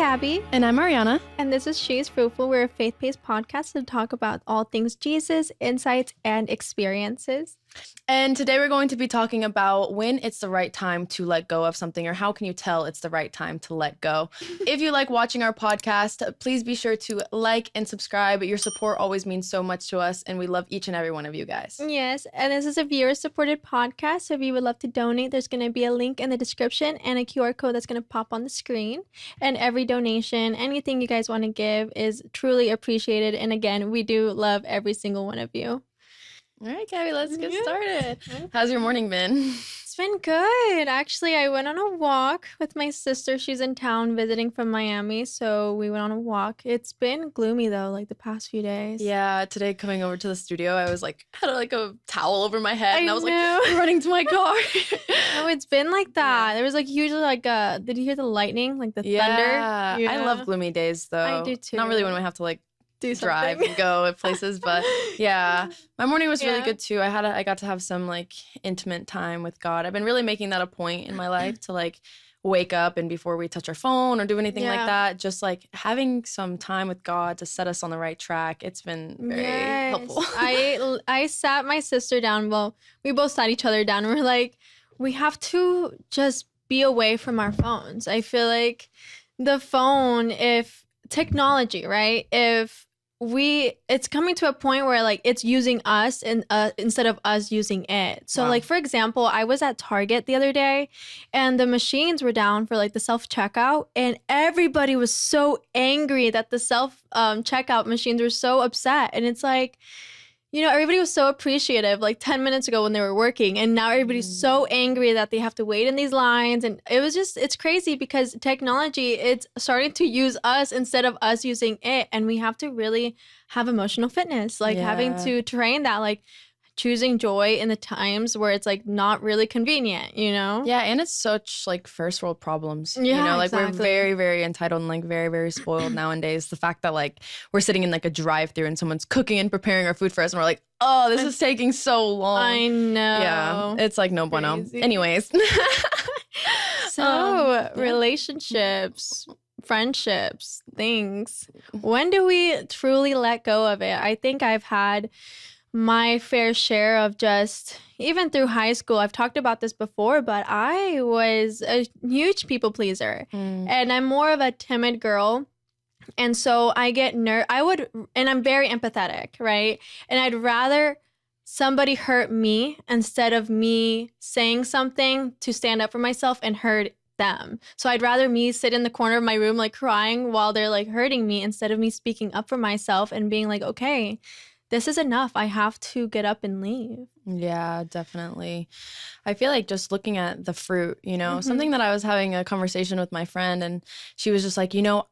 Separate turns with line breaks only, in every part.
Gabby.
And I'm Ariana.
And this is She's Fruitful. We're a faith-based podcast to talk about all things Jesus, insights, and experiences.
And today we're going to be talking about when it's the right time to let go of something, or how can you tell it's the right time to let go. If you like watching our podcast, please be sure to like and subscribe. Your support always means so much to us, and we love each and every one of you guys.
Yes, and this is a viewer-supported podcast, so if you would love to donate, there's going to be a link in the description and a QR code that's going to pop on the screen. And every donation, anything you guys want to give is truly appreciated. And again, we do love every single one of you.
All right, Gabby, let's get started. How's your morning been?
It's been good. Actually, I went on a walk with my sister. She's in town visiting from Miami, so we went on a walk. It's been gloomy, though, like the past few days.
Yeah, today coming over to the studio, I was like, had like a towel over my head, and I was
know.
like running to my car.
No, it's been like that. Yeah. There was like usually like did you hear the lightning, like the thunder?
Yeah, I love gloomy days, though.
I do too.
Not really when we have to like
do
drive and go places, but yeah, my morning was really good too. I got to have some like intimate time with God. I've been really making that a point in my life to like wake up and before we touch our phone or do anything like that, just like having some time with God to set us on the right track. It's been very helpful.
I sat my sister down. Well, we both sat each other down and we're like, we have to just be away from our phones. I feel like the phone, if technology, right? It's coming to a point where like it's using us and instead of us using it. So like, for example, I was at Target the other day and the machines were down for like the self-checkout and everybody was so angry that the self-checkout machines were so upset. And it's like, you know, everybody was so appreciative like 10 minutes ago when they were working. And now everybody's so angry that they have to wait in these lines. And it's crazy because technology, it's starting to use us instead of us using it. And we have to really have emotional fitness, like having to train that, like choosing joy in the times where it's like not really convenient, you know?
Yeah, and it's such like first world problems.
Yeah,
you know, like
exactly.
we're very, very entitled and like very, very spoiled nowadays. The fact that like we're sitting in like a drive-through and someone's cooking and preparing our food for us and we're like, oh, this is taking so long.
I know.
Yeah, it's like no bueno.
Crazy.
Anyways.
Relationships, friendships, things. When do we truly let go of it? I think I've had my fair share of just, even through high school, I've talked about this before, but I was a huge people pleaser and I'm more of a timid girl. And so I get and I'm very empathetic, right? And I'd rather somebody hurt me instead of me saying something to stand up for myself and hurt them. So I'd rather me sit in the corner of my room like crying while they're like hurting me instead of me speaking up for myself and being like, okay, this is enough. I have to get up and leave.
Yeah, definitely. I feel like just looking at the fruit, you know, something that I was having a conversation with my friend and she was just like, you know,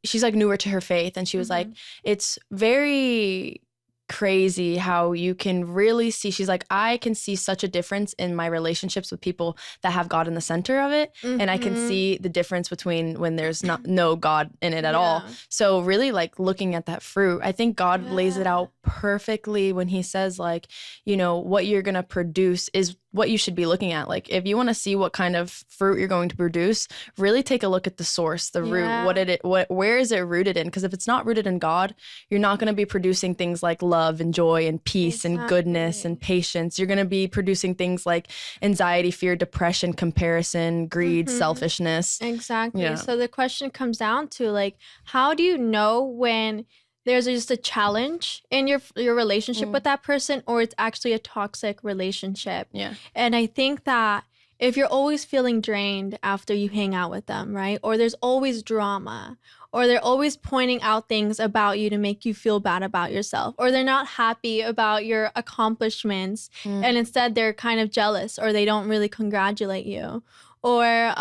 she's like newer to her faith and she was like, it's very crazy how you can really see, she's like, I can see such a difference in my relationships with people that have God in the center of it. And I can see the difference between when there's no God in it at all. So really like looking at that fruit, I think God lays it out perfectly when he says like, you know, what you're going to produce is what you should be looking at. Like if you want to see what kind of fruit you're going to produce, really take a look at the source, the root, where is it rooted in? Because if it's not rooted in God, you're not going to be producing things like love and joy and peace and goodness and patience. You're going to be producing things like anxiety, fear, depression, comparison, greed, selfishness.
Exactly.
Yeah.
So the question comes down to like, how do you know when there's just a challenge in your relationship with that person or it's actually a toxic relationship?
Yeah.
And I think that if you're always feeling drained after you hang out with them, right? Or there's always drama, or they're always pointing out things about you to make you feel bad about yourself, or they're not happy about your accomplishments and instead they're kind of jealous or they don't really congratulate you. Or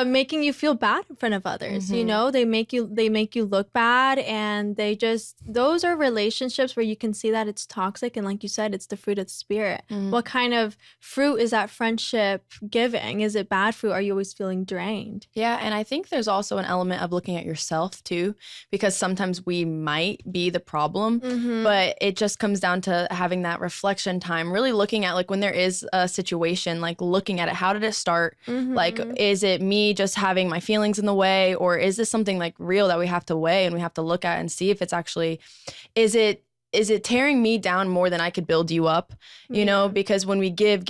making you feel bad in front of others. You know, they make you look bad, and those are relationships where you can see that it's toxic. And like you said, it's the fruit of the spirit. What kind of fruit is that friendship giving? Is it bad fruit? Are you always feeling drained?
Yeah, and I think there's also an element of looking at yourself too, because sometimes we might be the problem, but it just comes down to having that reflection time, really looking at like when there is a situation, like looking at it, how did it start? Like, is it me just having my feelings in the way, or is this something like real that we have to weigh and we have to look at and see if it's actually, is it tearing me down more than I could build you up, you know? Because when we give,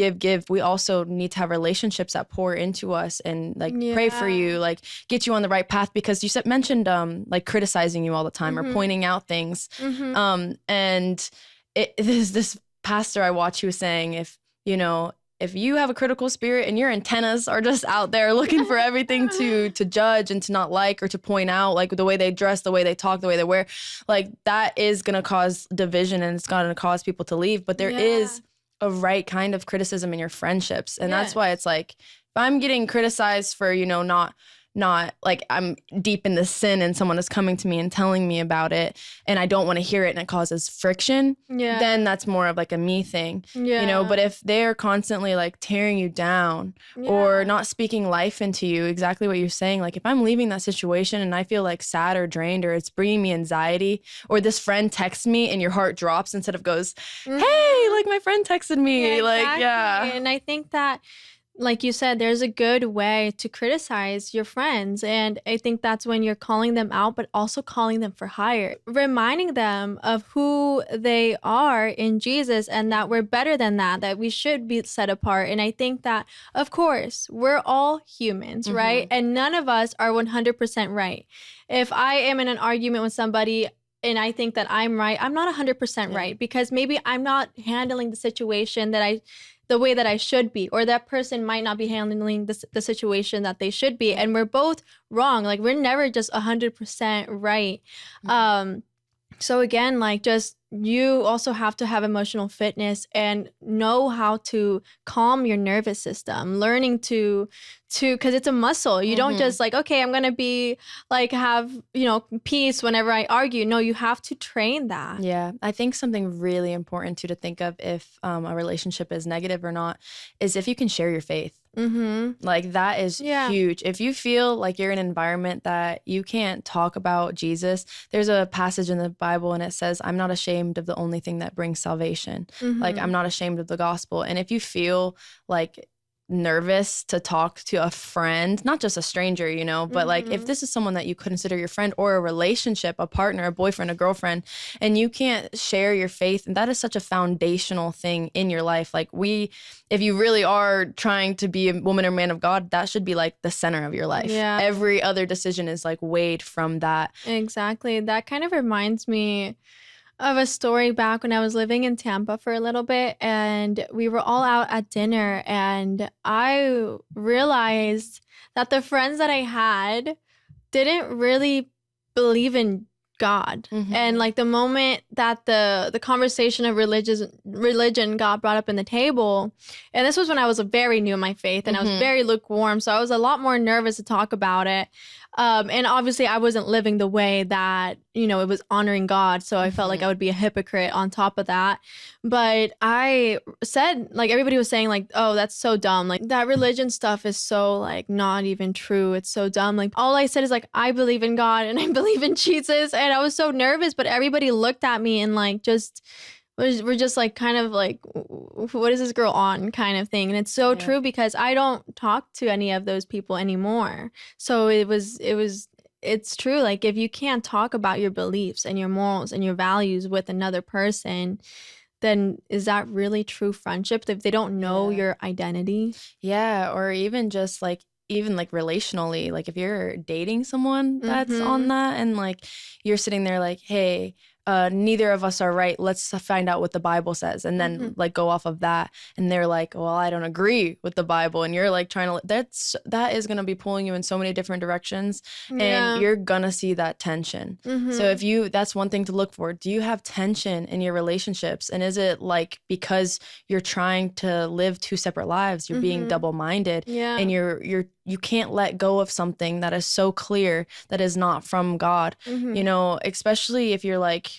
we also need to have relationships that pour into us and like pray for you, like get you on the right path. Because you mentioned like criticizing you all the time or pointing out things. And this pastor I watch, he was saying, if you have a critical spirit and your antennas are just out there looking for everything to judge and to not like or to point out, like the way they dress, the way they talk, the way they wear, like that is going to cause division and it's going to cause people to leave. But there is a right kind of criticism in your friendships. And that's why it's like, if I'm getting criticized for, not like I'm deep in the sin and someone is coming to me and telling me about it and I don't want to hear it and it causes friction, then that's more of like a me thing, but if they're constantly like tearing you down or not speaking life into you, exactly what you're saying, like if I'm leaving that situation and I feel like sad or drained or it's bringing me anxiety, or this friend texts me and your heart drops instead of goes, hey, like my friend texted me,
And I think that, like you said, there's a good way to criticize your friends. And I think that's when you're calling them out, but also calling them for higher, reminding them of who they are in Jesus and that we're better than that we should be set apart. And I think that, of course, we're all humans, right? And none of us are 100% right. If I am in an argument with somebody and I think that I'm right, I'm not 100% right, because maybe I'm not handling the situation the way that I should be, or that person might not be handling the situation that they should be. And we're both wrong. Like we're never just 100% right. So again, like just you also have to have emotional fitness and know how to calm your nervous system, learning to because it's a muscle. You don't just like, okay, I'm going to be like, have, peace whenever I argue. No, you have to train that.
Yeah. I think something really important to think of if a relationship is negative or not is if you can share your faith. Like that is huge. If you feel like you're in an environment that you can't talk about Jesus, there's a passage in the Bible and it says, I'm not ashamed of the only thing that brings salvation. Like I'm not ashamed of the gospel. And if you feel like nervous to talk to a friend, not just a stranger, but like if this is someone that you consider your friend or a relationship, a partner, a boyfriend, a girlfriend, and you can't share your faith, and that is such a foundational thing in your life. Like if you really are trying to be a woman or man of God, that should be like the center of your life. Yeah. Every other decision is like weighed from that.
Exactly. That kind of reminds me of a story back when I was living in Tampa for a little bit, and we were all out at dinner, and I realized that the friends that I had didn't really believe in God. And like the moment that the conversation of religion got brought up in the table, and this was when I was very new in my faith and I was very lukewarm, so I was a lot more nervous to talk about it. And obviously I wasn't living the way that, it was honoring God. So I felt like I would be a hypocrite on top of that. But I said, like, everybody was saying like, oh, that's so dumb. Like that religion stuff is so like not even true. It's so dumb. Like all I said is like, I believe in God and I believe in Jesus. And I was so nervous, but everybody looked at me and like we're just like kind of like, what is this girl on kind of thing. And it's so true because I don't talk to any of those people anymore. So it's true. Like if you can't talk about your beliefs and your morals and your values with another person, then is that really true friendship if they don't know your identity?
Yeah. Or even just like, relationally, like if you're dating someone that's on that and like you're sitting there like, hey, neither of us are right. Let's find out what the Bible says and then like go off of that. And they're like, well, I don't agree with the Bible. And you're like trying to, that is going to be pulling you in so many different directions and you're going to see that tension. So that's one thing to look for. Do you have tension in your relationships? And is it like, because you're trying to live two separate lives, you're being double-minded and you can't let go of something that is so clear that is not from God, especially if you're like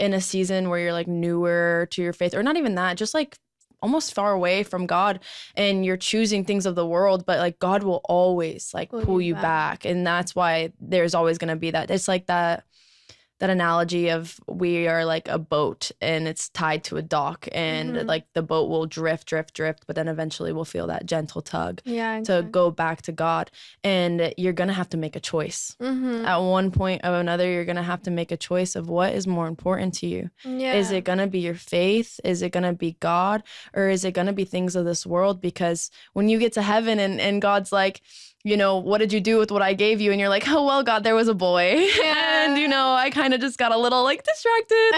in a season where you're like newer to your faith, or not even that, just like almost far away from God and you're choosing things of the world, but like God will always like pull you back. And that's why there's always going to be that. It's like that that analogy of we are like a boat and it's tied to a dock, and like the boat will drift, but then eventually we'll feel that gentle tug to go back to God. And you're going to have to make a choice. At one point or another, you're going to have to make a choice of what is more important to you. Is it going to be your faith? Is it going to be God? Or is it going to be things of this world? Because when you get to heaven and God's like, you know, what did you do with what I gave you? And you're like, oh, well, God, there was a boy. And, you know, I kind of just got a little like distracted.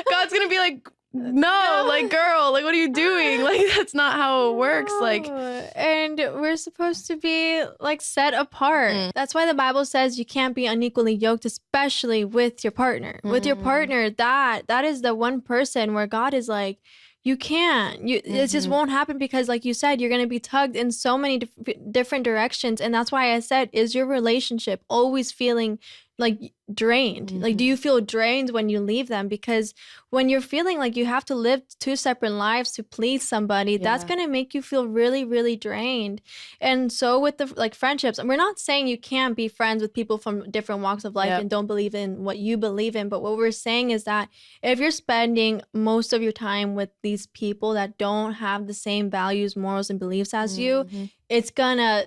God's going to be like, no, like, girl, like, what are you doing? Like, that's not how it works. Like,
and we're supposed to be like set apart. That's why the Bible says you can't be unequally yoked, especially with your partner. With your partner, that is the one person where God is like, you can't. It just won't happen, because like you said, you're going to be tugged in so many different directions. And that's why I said, is your relationship always feeling like drained? Like, do you feel drained when you leave them? Because when you're feeling like you have to live two separate lives to please somebody, that's going to make you feel really, really drained. And so with the like friendships, and we're not saying you can't be friends with people from different walks of life and don't believe in what you believe in. But what we're saying is that if you're spending most of your time with these people that don't have the same values, morals, and beliefs as you, it's gonna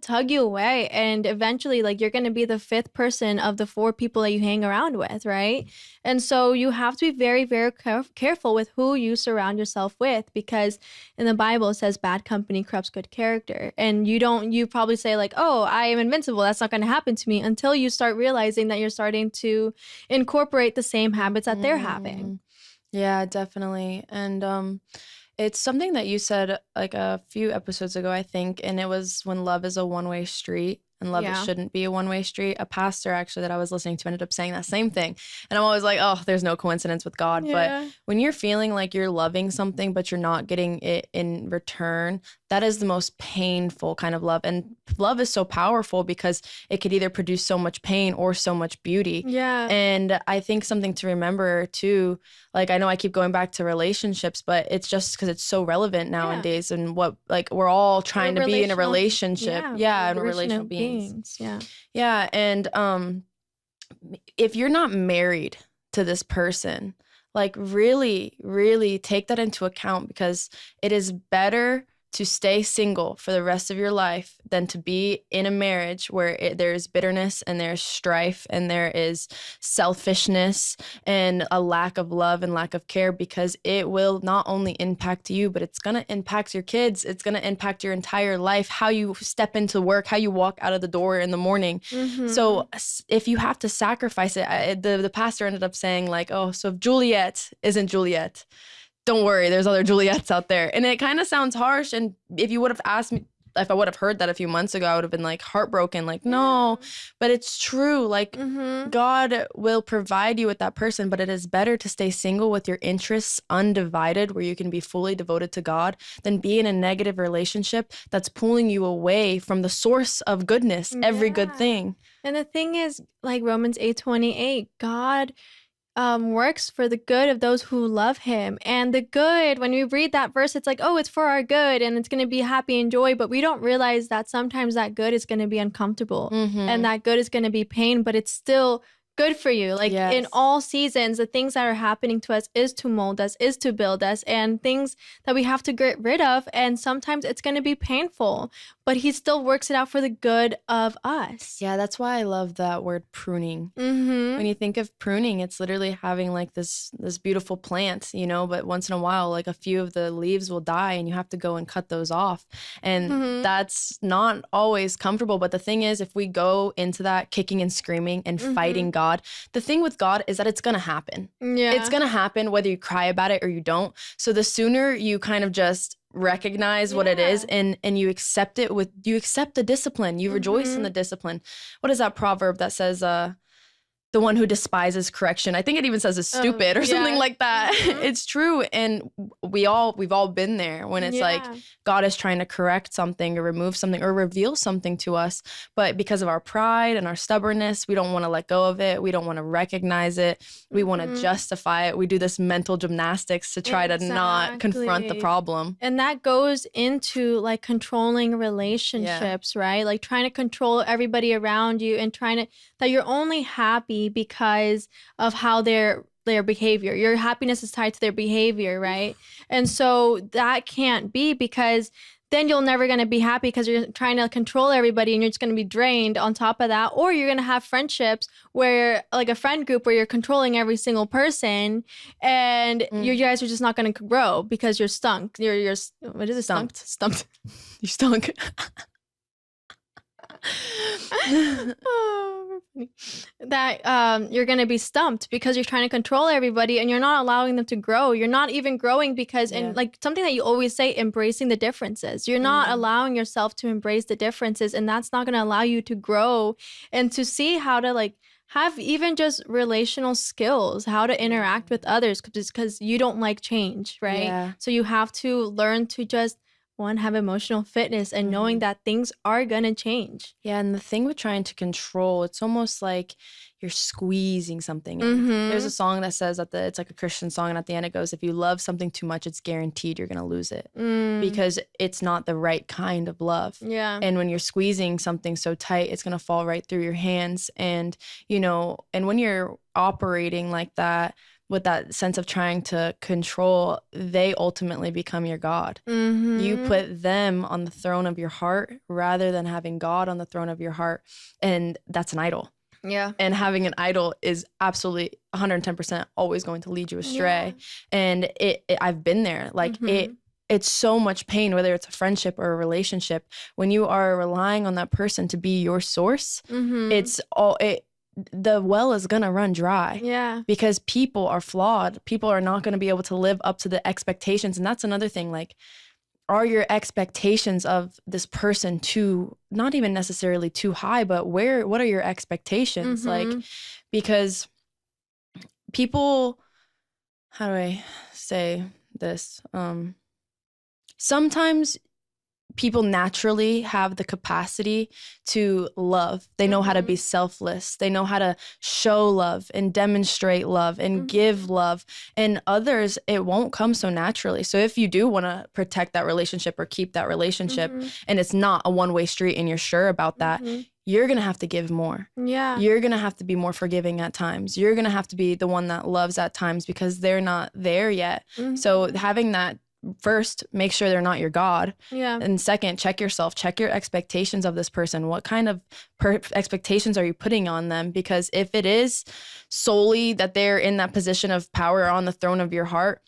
tug you away, and eventually like you're gonna be the fifth person of the four people that you hang around with, right? And so you have to be very, very careful with who you surround yourself with, because in the Bible it says bad company corrupts good character. And you probably say like, oh, I am invincible, that's not gonna happen to me, until you start realizing that you're starting to incorporate the same habits that they're having.
Yeah, definitely. And it's something that you said like a few episodes ago, I think, and it was when love is a one-way street and love it shouldn't be a one-way street. A pastor actually that I was listening to ended up saying that same thing. And I'm always like, oh, there's no coincidence with God. But when you're feeling like you're loving something but you're not getting it in return, that is the most painful kind of love. And love is so powerful because it could either produce so much pain or so much beauty.
Yeah.
And I think something to remember too, like I know I keep going back to relationships, but it's just because it's so relevant nowadays. And what, like, we're all trying to be in a relationship. And we're relational beings. Yeah. And if you're not married to this person, like really, really take that into account, because it is better to stay single for the rest of your life than to be in a marriage where there's bitterness and there's strife and there is selfishness and a lack of love and lack of care, because it will not only impact you, but it's going to impact your kids. It's going to impact your entire life, how you step into work, how you walk out of the door in the morning. So if you have to sacrifice it, the pastor ended up saying like, oh, so if Juliet isn't Juliet, don't worry, there's other Juliets out there. And it kind of sounds harsh. And if you would have asked me, if I would have heard that a few months ago, I would have been like heartbroken, like, no, but it's true. Like God will provide you with that person, but it is better to stay single with your interests undivided, where you can be fully devoted to God, than be in a negative relationship that's pulling you away from the source of goodness, every good thing.
And the thing is, like Romans 8:28, God works for the good of those who love him. And the good, when we read that verse, it's like, oh, it's for our good and it's going to be happy and joy. But we don't realize that sometimes that good is going to be uncomfortable and that good is going to be pain, but it's still good for you. Like in all seasons, the things that are happening to us is to mold us, is to build us, and things that we have to get rid of. And sometimes it's going to be painful, but he still works it out for the good of us.
Yeah, that's why I love that word pruning. When you think of pruning, it's literally having like this beautiful plant, you know, but once in a while, like a few of the leaves will die and you have to go and cut those off. And that's not always comfortable. But the thing is, if we go into that kicking and screaming and fighting God, the thing with God is that it's going to happen. It's going to happen whether you cry about it or you don't. So the sooner you kind of just recognize what it is and you accept it, you accept the discipline, you rejoice in the discipline. What is that proverb that says, the one who despises correction, I think it even says is stupid or something like that. It's true. And we've all been there when it's like God is trying to correct something or remove something or reveal something to us. But because of our pride and our stubbornness, we don't want to let go of it. We don't want to recognize it. We want to justify it. We do this mental gymnastics to try to not confront the problem.
And that goes into like controlling relationships, right? Like trying to control everybody around you and that you're only happy happy because of how their behavior. Your happiness is tied to their behavior, right? And so that can't be, because then you're never going to be happy because you're trying to control everybody and you're just going to be drained on top of that. Or you're going to have friendships where, like a friend group where you're controlling every single person, and you guys are just not going to grow because you're stunk. You're what is it? Stumped.
You stunk.
Oh, funny. That you're going to be stumped because you're trying to control everybody and you're not allowing them to grow. You're not even growing because, and like something that you always say, embracing the differences. You're not allowing yourself to embrace the differences, and that's not going to allow you to grow and to see how to like have even just relational skills, how to interact with others, because you don't like change, right?
Yeah.
So you have to learn to just have emotional fitness and knowing that things are gonna change.
Yeah, and the thing with trying to control, it's almost like you're squeezing something in. There's a song that says that it's like a Christian song, and at the end it goes, if you love something too much, it's guaranteed you're gonna lose it because it's not the right kind of love.
Yeah.
And when you're squeezing something so tight, it's gonna fall right through your hands. And and when you're operating like that, with that sense of trying to control, they ultimately become your God. You put them on the throne of your heart rather than having God on the throne of your heart. And that's an idol.
Yeah.
And having an idol is absolutely 110% always going to lead you astray. Yeah. And I've been there. Like it's so much pain, whether it's a friendship or a relationship. When you are relying on that person to be your source, the well is going to run dry.
Yeah.
Because people are flawed. People are not going to be able to live up to the expectations. And that's another thing. Like, are your expectations of this person not even necessarily too high, but what are your expectations? Like, because people, how do I say this? Sometimes people naturally have the capacity to love. They know how to be selfless. They know how to show love and demonstrate love and give love. And others, it won't come so naturally. So if you do want to protect that relationship or keep that relationship, and it's not a one-way street and you're sure about that, you're going to have to give more.
Yeah.
You're going to have to be more forgiving at times. You're going to have to be the one that loves at times because they're not there yet. So having that, first, make sure they're not your God.
Yeah.
And second, check yourself. Check your expectations of this person. What kind of expectations are you putting on them? Because if it is solely that they're in that position of power on the throne of your heart,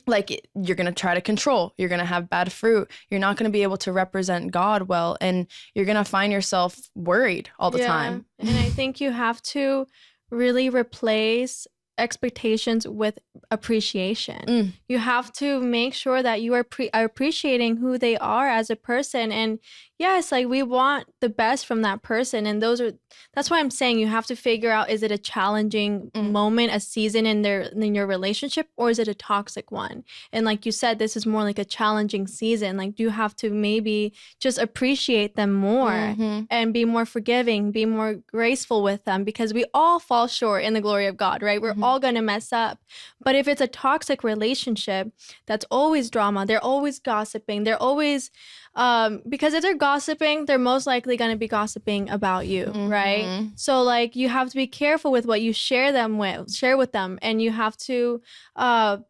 like you're going to try to control. You're going to have bad fruit. You're not going to be able to represent God well. And you're going to find yourself worried all the time.
And I think you have to really replace expectations with appreciation. You have to make sure that you are appreciating who they are as a person. And yes, like we want the best from that person. And that's why I'm saying you have to figure out, is it a challenging moment, a season in your relationship, or is it a toxic one? And like you said, this is more like a challenging season. Like you have to maybe just appreciate them more and be more forgiving, be more graceful with them, because we all fall short in the glory of God, right? We're all going to mess up. But if it's a toxic relationship that's always drama, they're always gossiping, they're always because if they're gossiping, they're most likely going to be gossiping about you, right? So like you have to be careful with what you share with them, and you have to like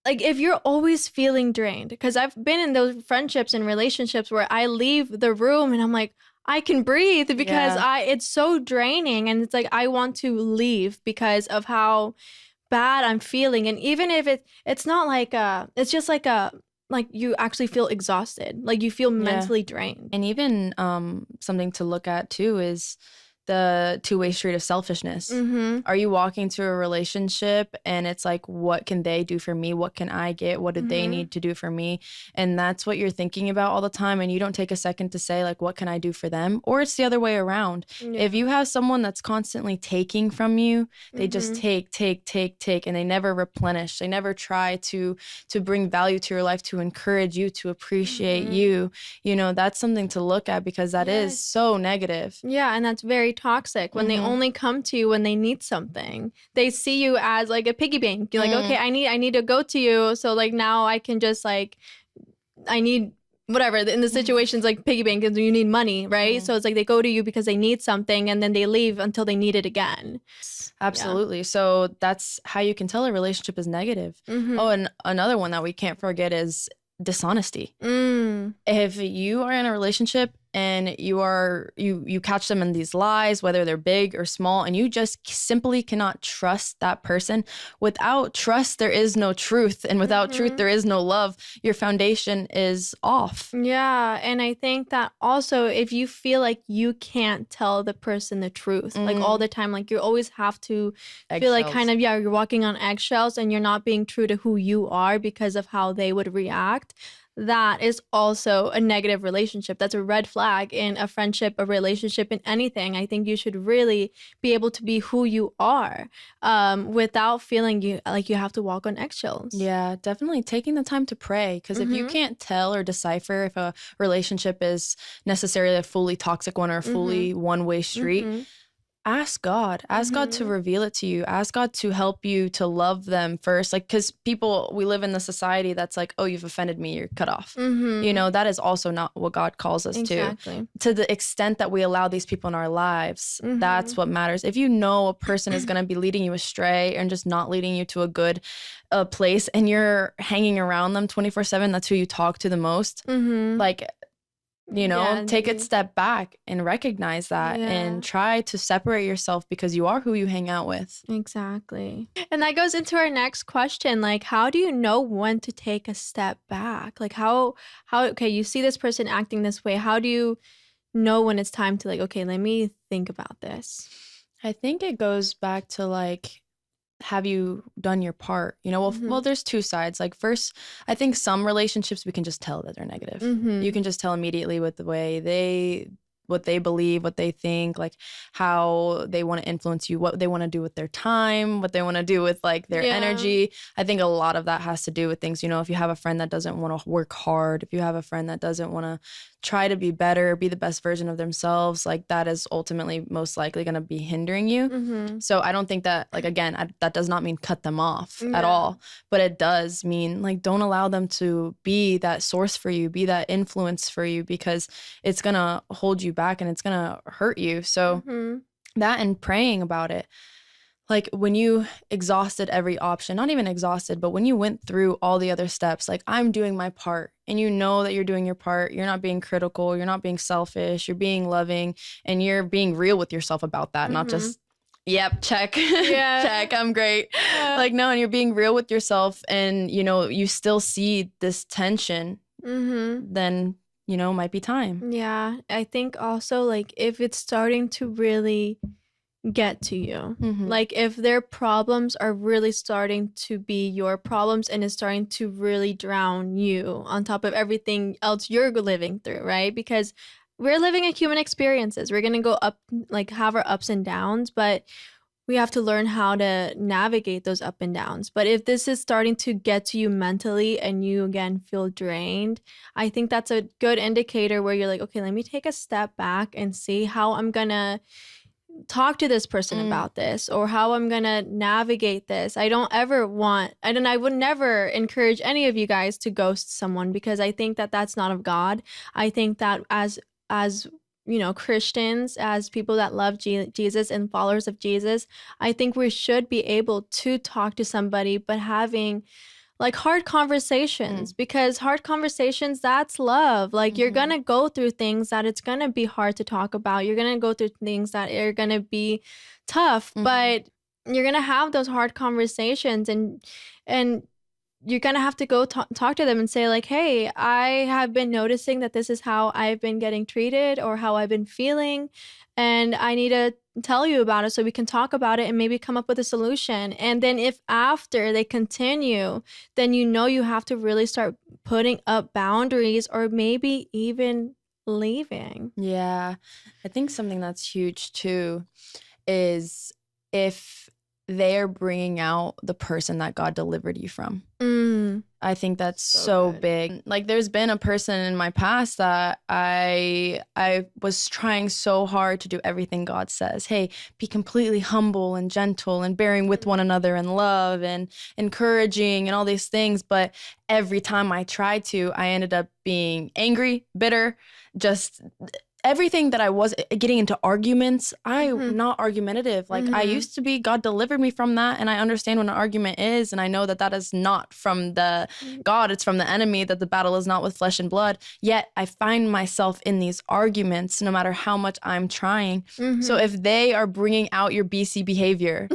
if you're always feeling drained, because I've been in those friendships and relationships where I leave the room and I'm like, I can breathe because it's so draining, and it's like I want to leave because of how bad I'm feeling. And even if it's not like it's just like you actually feel exhausted, like you feel mentally drained.
And even something to look at too is the two-way street of selfishness. Are you walking to a relationship and it's like, what can they do for me? What can I get? What do they need to do for me? And that's what you're thinking about all the time. And you don't take a second to say like, what can I do for them? Or it's the other way around. If you have someone that's constantly taking from you, they just take, and they never replenish. They never try to bring value to your life, to encourage you, to appreciate you. You know, that's something to look at, because that is so negative.
Yeah, and that's very toxic when they only come to you when they need something. They see you as like a piggy bank. You're like, okay, I need to go to you, so like now I can just like, I need whatever, in the situations like piggy bank, you need money, right? So it's like they go to you because they need something and then they leave until they need it again.
Absolutely. So that's how you can tell a relationship is negative. Oh, and another one that we can't forget is dishonesty. If you are in a relationship and you catch them in these lies, whether they're big or small, and you just simply cannot trust that person. Without trust, there is no truth. And without truth, there is no love. Your foundation is off.
Yeah. And I think that also if you feel like you can't tell the person the truth, like all the time, like you always have to feel like kind of, you're walking on eggshells and you're not being true to who you are because of how they would react. That is also a negative relationship. That's a red flag in a friendship, a relationship, in anything. I think you should really be able to be who you are without feeling you have to walk on eggshells.
Yeah, definitely taking the time to pray. Because if you can't tell or decipher if a relationship is necessarily a fully toxic one or a fully one-way street, ask God. Ask God to reveal it to you. Ask God to help you to love them first. Like, because we live in the society that's like, oh, you've offended me, you're cut off. You know, that is also not what God calls us to. To the extent that we allow these people in our lives, that's what matters. If you know a person is going to be leading you astray and just not leading you to a good place, and you're hanging around them 24/7, that's who you talk to the most. Like, you know, take a step back and recognize that and try to separate yourself, because you are who you hang out with.
Exactly. And that goes into our next question. Like, how do you know when to take a step back? Like okay, you see this person acting this way. How do you know when it's time to, like, okay, let me think about this?
I think it goes back to, like, have you done your part? You know, well, there's two sides. Like, first, I think some relationships we can just tell that they're negative. You can just tell immediately with the way what they believe, what they think, like how they want to influence you, what they want to do with their time, what they want to do with, like, their energy. I think a lot of that has to do with things, you know, if you have a friend that doesn't want to work hard, if you have a friend that doesn't want to try to be better, be the best version of themselves, like, that is ultimately most likely going to be hindering you. So I don't think that, like, again, that does not mean cut them off at all, but it does mean, like, don't allow them to be that source for you, be that influence for you, because it's going to hold you back and it's going to hurt you. So that, and praying about it. Like, when you exhausted every option, not even exhausted, but when you went through all the other steps, like, I'm doing my part, and you know that you're doing your part, you're not being critical, you're not being selfish, you're being loving, and you're being real with yourself about that, not just, yep, check, check, I'm great. Like, no, and you're being real with yourself, and, you know, you still see this tension, then, you know, it might be time.
Yeah, I think also, like, if it's starting to really get to you, like, if their problems are really starting to be your problems and is starting to really drown you on top of everything else you're living through, right? Because we're living in human experiences. We're gonna go up, like, have our ups and downs, but we have to learn how to navigate those up and downs. But if this is starting to get to you mentally and you again feel drained, I think that's a good indicator where you're like, okay, let me take a step back and see how I'm gonna talk to this person about this, or how I'm gonna navigate this. I would never encourage any of you guys to ghost someone, because I think that that's not of God. I think that as you know, Christians, as people that love Jesus and followers of Jesus, I think we should be able to talk to somebody, but having, like, hard conversations, because hard conversations, that's love. Like, you're gonna go through things that it's gonna be hard to talk about. You're gonna go through things that are gonna be tough, but you're gonna have those hard conversations, and you're gonna have to go talk to them and say, like, hey, I have been noticing that this is how I've been getting treated or how I've been feeling, and I need to tell you about it so we can talk about it and maybe come up with a solution. And then if after they continue, then you know you have to really start putting up boundaries, or maybe even leaving.
Yeah. I think something that's huge too is, if they're bringing out the person that God delivered you from. I think that's so big. Like, there's been a person in my past that I was trying so hard to do everything God says. Hey, be completely humble and gentle and bearing with one another in love and encouraging and all these things. But every time I tried to, I ended up being angry, bitter, just everything that I was getting into arguments. I'm not argumentative. Like, I used to be. God delivered me from that. And I understand what an argument is. And I know that that is not from the God. It's from the enemy, that the battle is not with flesh and blood. Yet I find myself in these arguments no matter how much I'm trying. So if they are bringing out your BC behavior,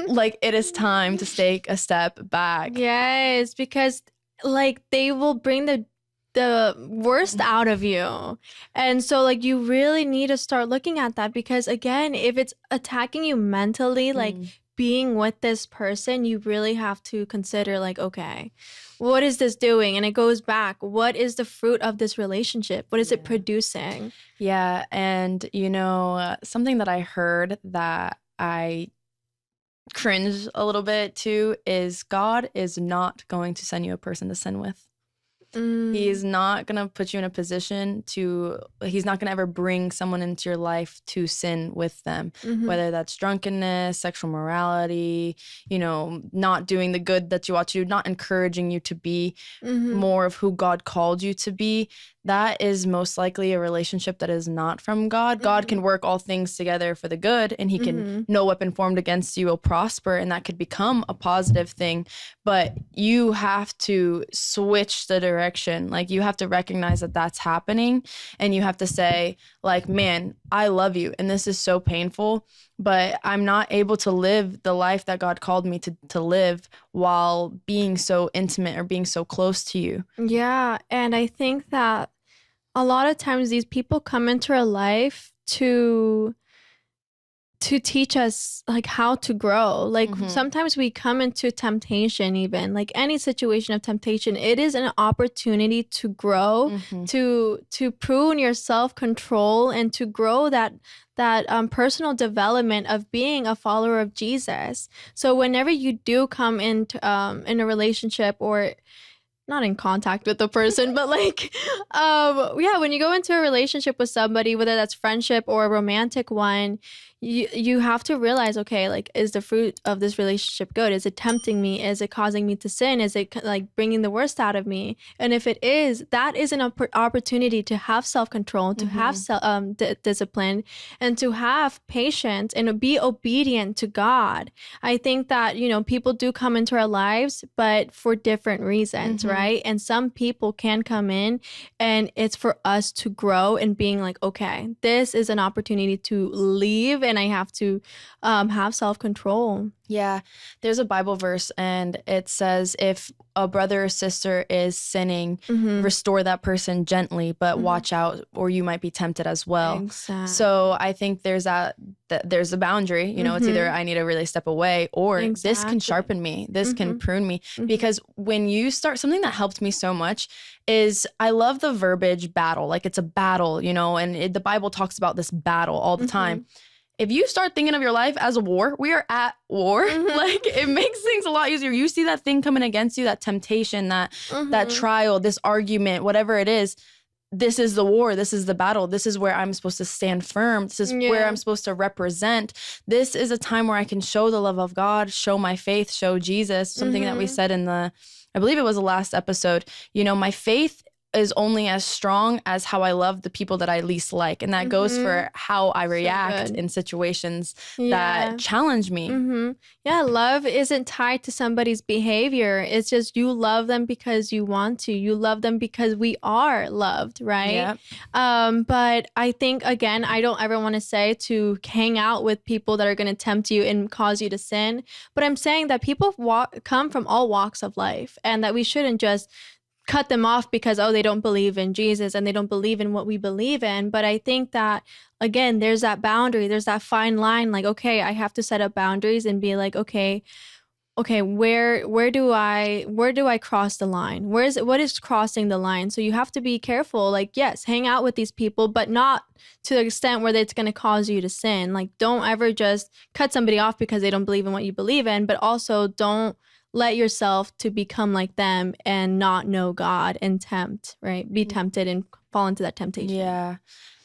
like, it is time to take a step back.
Yes, because like they will bring the worst out of you. And so like you really need to start looking at that, because again, if it's attacking you mentally, like being with this person, you really have to consider like, okay, what is this doing? And it goes back, what is the fruit of this relationship? What is it producing?
Yeah. And something that I heard that I cringe a little bit too is God is not going to send you a person to sin with. He's not going to put you in a position he's not going to ever bring someone into your life to sin with them, whether that's drunkenness, sexual morality, not doing the good that you ought to do, not encouraging you to be more of who God called you to be. That is most likely a relationship that is not from God. God can work all things together for the good, and he can, no weapon formed against you will prosper, and that could become a positive thing. But you have to switch the direction. Like, you have to recognize that that's happening, and you have to say, like, man, I love you, and this is so painful, but I'm not able to live the life that God called me to live while being so intimate or being so close to you.
Yeah, and I think that a lot of times these people come into our life to teach us like how to grow. Like sometimes we come into temptation, even like any situation of temptation, it is an opportunity to grow, to prune your self-control and to grow that personal development of being a follower of Jesus. So whenever you do come into in a relationship, or not in contact with the person, but like, when you go into a relationship with somebody, whether that's friendship or a romantic one, you have to realize, okay, like, is the fruit of this relationship good? Is it tempting me? Is it causing me to sin? Is it like bringing the worst out of me? And if it is, that is an opportunity to have self-control, to have discipline, and to have patience and be obedient to God. I think that, people do come into our lives, but for different reasons, right? And some people can come in and it's for us to grow and being like, okay, this is an opportunity to leave, and I have to have self-control.
Yeah, there's a Bible verse, and it says, if a brother or sister is sinning, restore that person gently, but watch out, or you might be tempted as well.
Exactly.
So I think there's there's a boundary. It's either I need to really step away, or this can sharpen me, this can prune me. Because when you start, something that helped me so much is, I love the verbiage battle. Like, it's a battle, and the Bible talks about this battle all the time. If you start thinking of your life as a war, we are at war. Like, it makes things a lot easier. You see that thing coming against you, that temptation, that trial, this argument, whatever it is. This is the war. This is the battle. This is where I'm supposed to stand firm. This is where I'm supposed to represent. This is a time where I can show the love of God, show my faith, show Jesus. Something that we said in I believe it was the last episode. My faith is only as strong as how I love the people that I least like. And that goes for how I react in situations that challenge me.
Yeah, love isn't tied to somebody's behavior. It's just you love them because you want to. You love them because we are loved, right? Yep. But I think, again, I don't ever want to say to hang out with people that are going to tempt you and cause you to sin. But I'm saying that people come from all walks of life, and that we shouldn't just cut them off because, they don't believe in Jesus and they don't believe in what we believe in. But I think that, again, there's that boundary, there's that fine line. Like, okay, I have to set up boundaries and be like, okay, okay, where do I cross the line? What is crossing the line? So you have to be careful. Like, yes, hang out with these people, but not to the extent where it's going to cause you to sin. Like, don't ever just cut somebody off because they don't believe in what you believe in, but also don't let yourself to become like them and not know God and be tempted and fall into that temptation.
Yeah.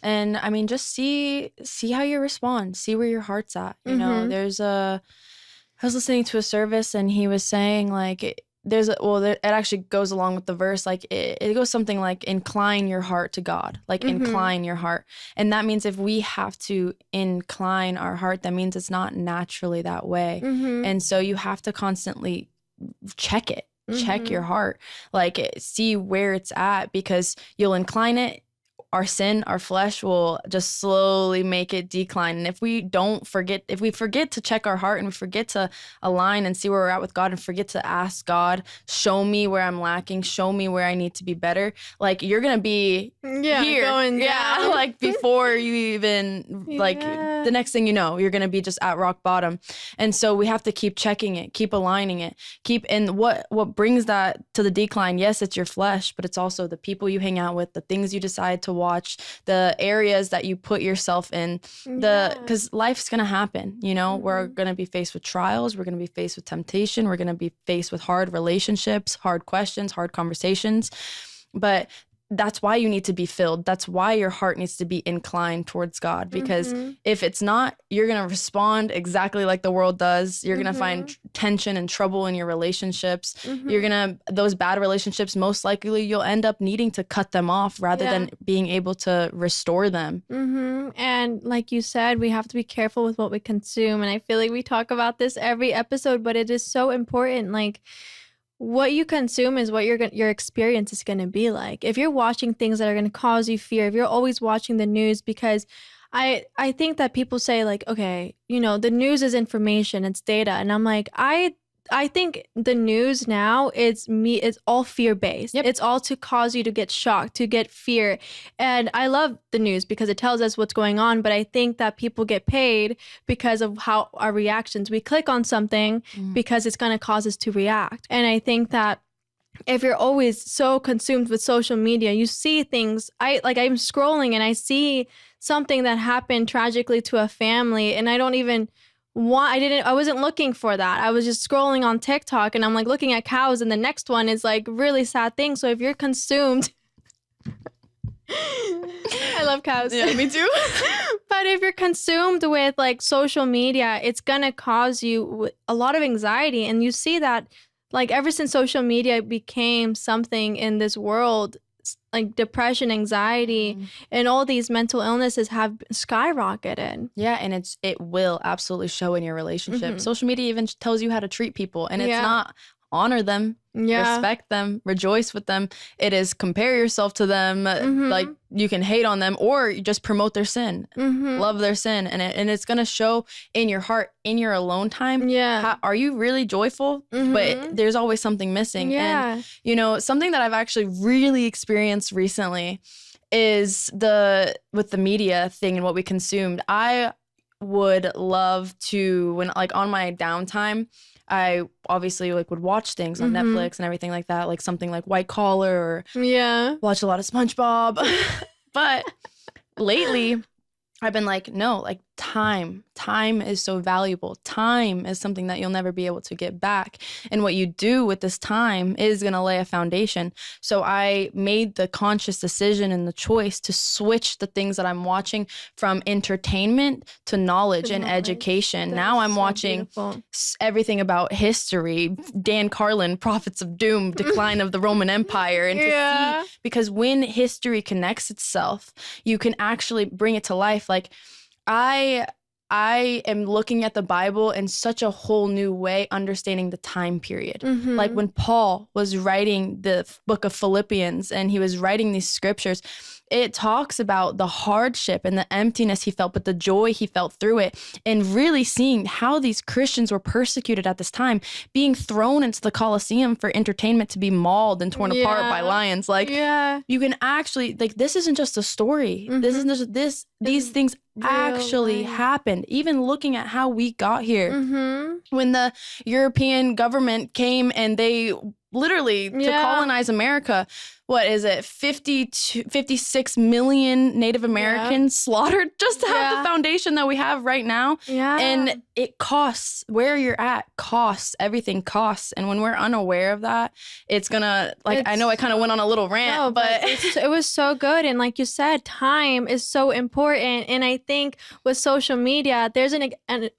And I mean, just see how you respond, see where your heart's at. You know, I was listening to a service and he was saying like, it actually goes along with the verse. Like it goes something like, incline your heart to God, like incline your heart. And that means if we have to incline our heart, that means it's not naturally that way. And so you have to constantly check it. Check your heart, like see where it's at, because you'll incline it. Our sin, our flesh will just slowly make it decline. And if we forget to check our heart and we forget to align and see where we're at with God and forget to ask God, show me where I'm lacking, show me where I need to be better. Like you're going to be here.
Going down.
Like before you even, like the next thing you know, you're going to be just at rock bottom. And so we have to keep checking it, keep aligning it, and what brings that to the decline? Yes, it's your flesh, but it's also the people you hang out with, the things you decide to watch, the areas that you put yourself in, because life's gonna happen, you know. We're gonna be faced with trials, we're gonna be faced with temptation, we're gonna be faced with hard relationships, hard questions, hard conversations, but that's why you need to be filled. That's why your heart needs to be inclined towards God, because if it's not, you're going to respond exactly like the world does. You're going to find tension and trouble in your relationships. Those bad relationships, most likely you'll end up needing to cut them off rather than being able to restore them.
And like you said, we have to be careful with what we consume. And I feel like we talk about this every episode, but it is so important. Like, what you consume is what your experience is going to be like. If you're watching things that are going to cause you fear, if you're always watching the news, because I think that people say like, okay, you know, the news is information, it's data. And I'm like, I think the news now it's all fear-based. It's all to cause you to get shocked, to get fear. And I love the news because it tells us what's going on. But I think that people get paid because of how our reactions. We click on something because it's going to cause us to react. And I think that if you're always so consumed with social media, you see things. I'm scrolling and I see something that happened tragically to a family, and I don't even I wasn't looking for that. I was just scrolling on TikTok and I'm like looking at cows, and the next one is like really sad thing. So if you're consumed, I love cows.
Yeah, me too.
But if you're consumed with like social media, it's gonna cause you a lot of anxiety. And you see that like ever since social media became something in this world, like depression, anxiety, and all these mental illnesses have skyrocketed.
Yeah, and it will absolutely show in your relationship. Social media even tells you how to treat people, and it's not honor them, respect them, rejoice with them. It is compare yourself to them. Like you can hate on them, or you just promote their sin, love their sin, and it's gonna show in your heart, in your alone time. Are you really joyful? But there's always something missing. And you know, something that I've actually really experienced recently is with the media thing and what we consumed. I would love to, when like on my downtime, I obviously like would watch things on Netflix and everything like that, like something like White Collar, or watch a lot of SpongeBob. But lately I've been like, no, like time is so valuable. Time is something that you'll never be able to get back. And what you do with this time is going to lay a foundation. So I made the conscious decision and the choice to switch the things that I'm watching from entertainment to knowledge and education. That's now I'm watching everything about history, Dan Carlin, Prophets of Doom, Decline of the Roman Empire. And to see, because when history connects itself, you can actually bring it to life. Like I am looking at the Bible in such a whole new way, understanding the time period. Like when Paul was writing the book of Philippians and he was writing these scriptures, it talks about the hardship and the emptiness he felt, but the joy he felt through it, and really seeing how these Christians were persecuted at this time, being thrown into the Colosseum for entertainment to be mauled and torn apart by lions. Like you can actually, like, this isn't just a story. This isn't just these things actually happened. Even looking at how we got here. When the European government came and they literally to colonize America, what is it, 56 million Native Americans slaughtered just to have the foundation that we have right now. And it costs, where you're at costs, everything costs. And when we're unaware of that, it's gonna, like, I know I kind of went on a little rant, but
it was so good. And like you said, time is so important. And I think with social media, there's an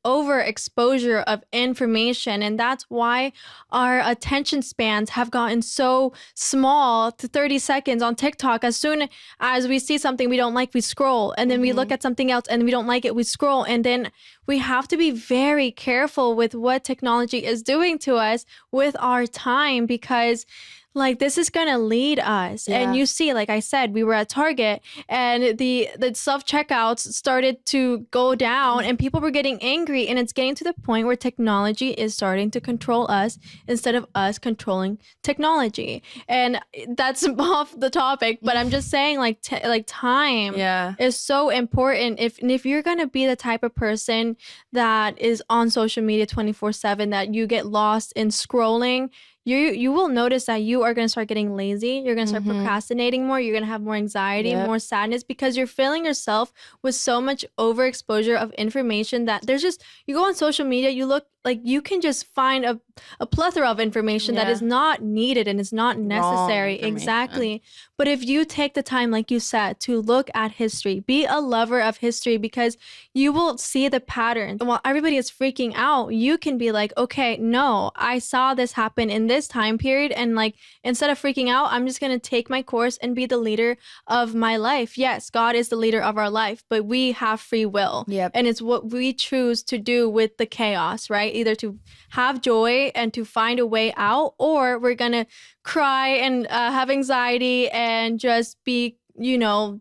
overexposure of information. And that's why our attention spans have gotten so small to 30 seconds on TikTok. As soon as we see something we don't like, we scroll. And then we look at something else and we don't like it, we scroll. And then we have to be very careful with what technology is doing to us with our time, because like this is gonna lead us. And you see, like I said, we were at Target and the self-checkouts started to go down and people were getting angry, and it's getting to the point where technology is starting to control us instead of us controlling technology. And that's off the topic, but I'm just saying, like time is so important. If you're gonna be the type of person that is on social media 24/7, that you get lost in scrolling, you will notice that you are going to start getting lazy. You're going to start procrastinating more. You're going to have more anxiety, more sadness, because you're filling yourself with so much overexposure of information that there's just, you go on social media, you look like you can just find a plethora of information that is not needed and is not necessary. Exactly. But if you take the time, like you said, to look at history, be a lover of history, because you will see the patterns. While everybody is freaking out, you can be like, okay, no, I saw this happen in this time period. And like, instead of freaking out, I'm just going to take my course and be the leader of my life. Yes, God is the leader of our life, but we have free will. And it's what we choose to do with the chaos, right? Either to have joy and to find a way out, or we're going to cry and have anxiety and just be,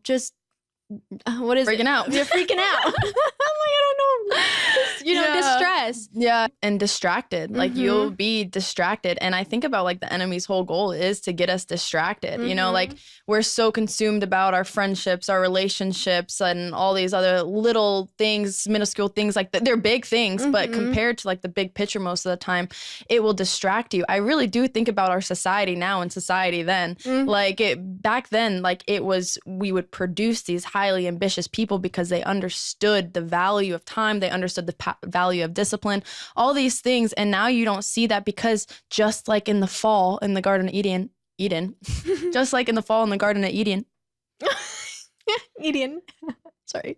just what is
freaking out.
You're freaking out. I'm like, I don't know. Distressed.
And distracted. Like you'll be distracted. And I think about like the enemy's whole goal is to get us distracted. Like we're so consumed about our friendships, our relationships, and all these other little things, minuscule things, like they're big things, but compared to like the big picture most of the time, it will distract you. I really do think about our society now and society then. Like back then, like we would produce these highly ambitious people because they understood the value of time. They understood the value of discipline, all these things. And now you don't see that, because just like in the fall in the Garden of Eden, just like in the fall in the Garden of Eden, sorry.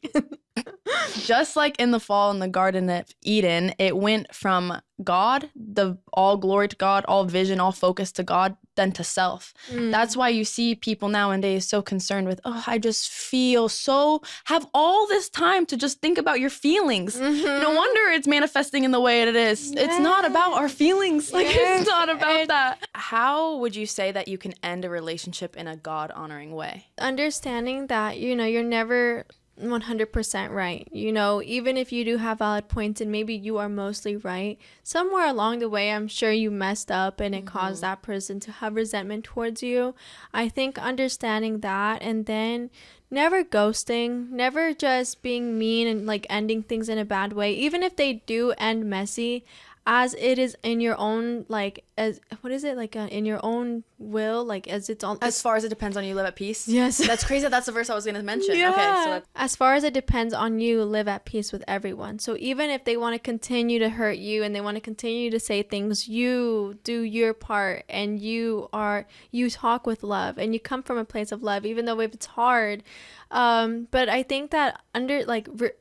Just like in the fall in the Garden of Eden, it went from God, the all glory to God, all vision, all focus to God, then to self. That's why you see people nowadays so concerned with, I just feel so, have all this time to just think about your feelings. No wonder it's manifesting in the way it is. It's not about our feelings. Like it's not about that. How would you say that you can end a relationship in a God-honoring way?
Understanding that, you're never 100% right. Even if you do have valid points and maybe you are mostly right, somewhere along the way, I'm sure you messed up and it caused that person to have resentment towards you. I think understanding that, and then never ghosting, never just being mean and like ending things in a bad way, even if they do end messy, as it is in your own, like, as what is it, like in your own will, like as it's all,
as far as it depends on you, live at peace.
Yes.
That's crazy. That's the verse I was going to mention. Okay, so
as far as it depends on you, live at peace with everyone. So even if they want to continue to hurt you and they want to continue to say things, you do your part, and you talk with love and you come from a place of love, even though if it's hard. But I think that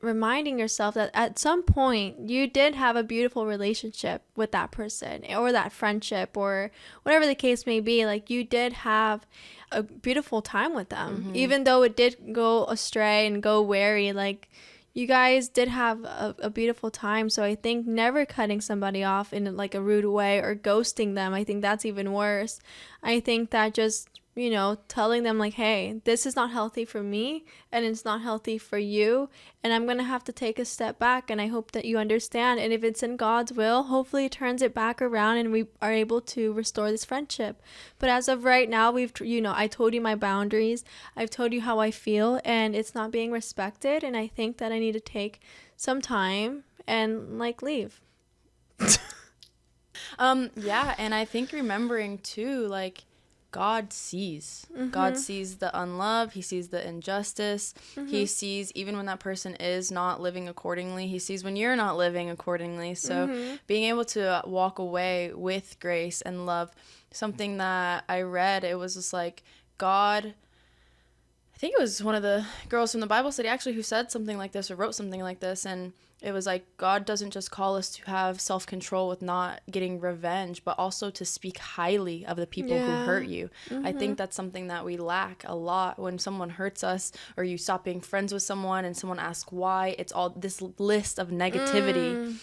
reminding yourself that at some point you did have a beautiful relationship with that person, or that friendship, or whatever the case may be, like you did have a beautiful time with them, even though it did go astray and go wary, like you guys did have a beautiful time. So I think never cutting somebody off in like a rude way or ghosting them, I think that's even worse. I think that just you know, telling them like, hey, this is not healthy for me and it's not healthy for you, and I'm gonna have to take a step back, and I hope that you understand. And if it's in God's will, hopefully it turns it back around and we are able to restore this friendship. But as of right now, we've, you know, I told you my boundaries, I've told you how I feel, and it's not being respected, and I think that I need to take some time and like leave.
Yeah, and I think remembering too, like, God sees. God sees the unlove. He sees the injustice. He sees even when that person is not living accordingly. He sees when you're not living accordingly. So being able to walk away with grace and love. Something that I read, it was just like, God, I think it was one of the girls from the Bible study actually who said something like this or wrote something like this, and it was like, God doesn't just call us to have self-control with not getting revenge, but also to speak highly of the people who hurt you. I think that's something that we lack a lot. When someone hurts us, or you stop being friends with someone and someone asks why, it's all this list of negativity.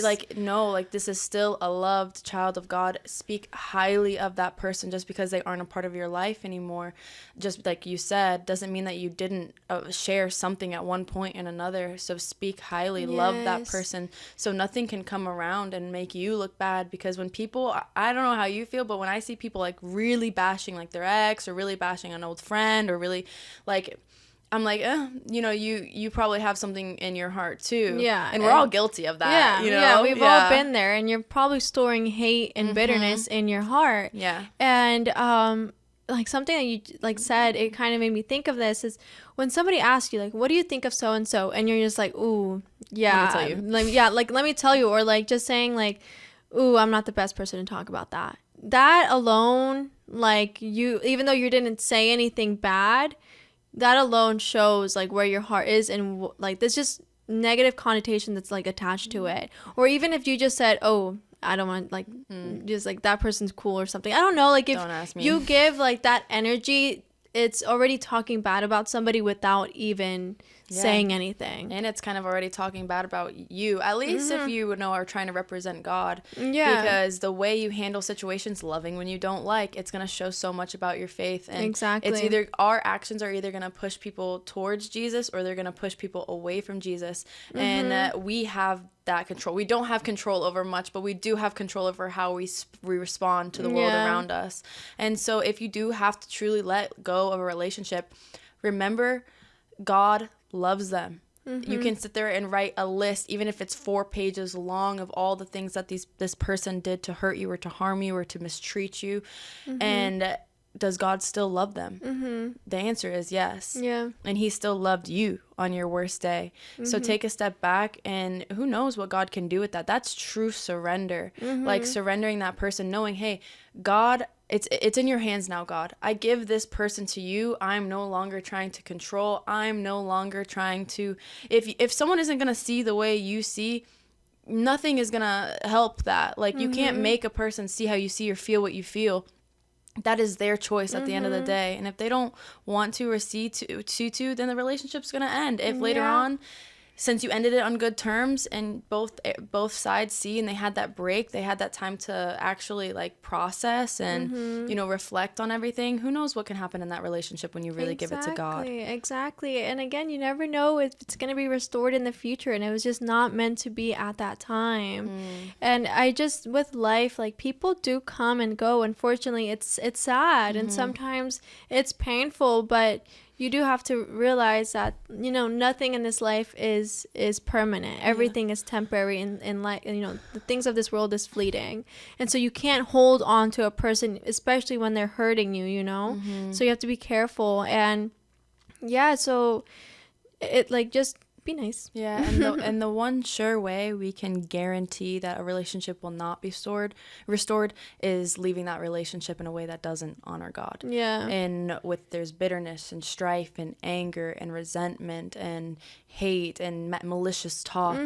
Like, no, like, this is still a loved child of God. Speak highly of that person. Just because they aren't a part of your life anymore, just like you said, doesn't mean that you didn't share something at one point and another. So speak highly, love that person, so nothing can come around and make you look bad. Because when people, I don't know how you feel, but when I see people like really bashing like their ex, or really bashing an old friend, or really like, I'm like, you know, you probably have something in your heart too.
Yeah.
And we're all guilty of that.
Yeah.
You know?
Yeah. We've all been there, and you're probably storing hate and bitterness in your heart.
Yeah.
And, like, something that you like said, it kind of made me think of this, is when somebody asks you like, what do you think of so and so, and you're just like, ooh, yeah,
let me tell you.
let me tell you, or like just saying like, ooh, I'm not the best person to talk about that. That alone, like, you, even though you didn't say anything bad, that alone shows like where your heart is, and like there's just negative connotation that's like attached to it. Or even if you just said, oh, I don't want, like, just like that person's cool or something. I don't know. Like, if you give like that energy, it's already talking bad about somebody without even saying anything.
And it's kind of already talking bad about you, at least if you know are trying to represent God.
Yeah.
Because the way you handle situations, loving when you don't like, it's going to show so much about your faith. And
exactly.
It's either, our actions are either going to push people towards Jesus, or they're going to push people away from Jesus. And we have that control. We don't have control over much, but we do have control over how we respond to the world around us. And so if you do have to truly let go of a relationship, remember, God loves them. You can sit there and write a list, even if it's 4 pages long, of all the things that this person did to hurt you, or to harm you, or to mistreat you. And does God still love them? The answer is yes.
Yeah.
And he still loved you on your worst day. So take a step back, and who knows what God can do with that. That's true surrender. Like, surrendering that person, knowing, hey, God, it's in your hands now, God. I give this person to you. I'm no longer trying to control. I'm no longer trying to, if someone isn't going to see the way you see, nothing is going to help that. Like, you can't make a person see how you see or feel what you feel. That is their choice at the end of the day. And if they don't want to or see to, then the relationship's going to end. If later on, since you ended it on good terms, and both sides see, and they had that break, they had that time to actually like process and you know, reflect on everything, who knows what can happen in that relationship when you really give it to God.
Exactly. And again, you never know if it's going to be restored in the future, and it was just not meant to be at that time. And I just, with life, like, people do come and go. Unfortunately, it's sad, and sometimes it's painful, but you do have to realize that, you know, nothing in this life is permanent. Everything is temporary, and like, you know, the things of this world is fleeting. And so you can't hold on to a person, especially when they're hurting you, you know? So you have to be careful. And yeah, so it, like, just be nice.
Yeah, and the one sure way we can guarantee that a relationship will not be restored is leaving that relationship in a way that doesn't honor God.
Yeah.
And there's bitterness and strife and anger and resentment and hate and malicious talk.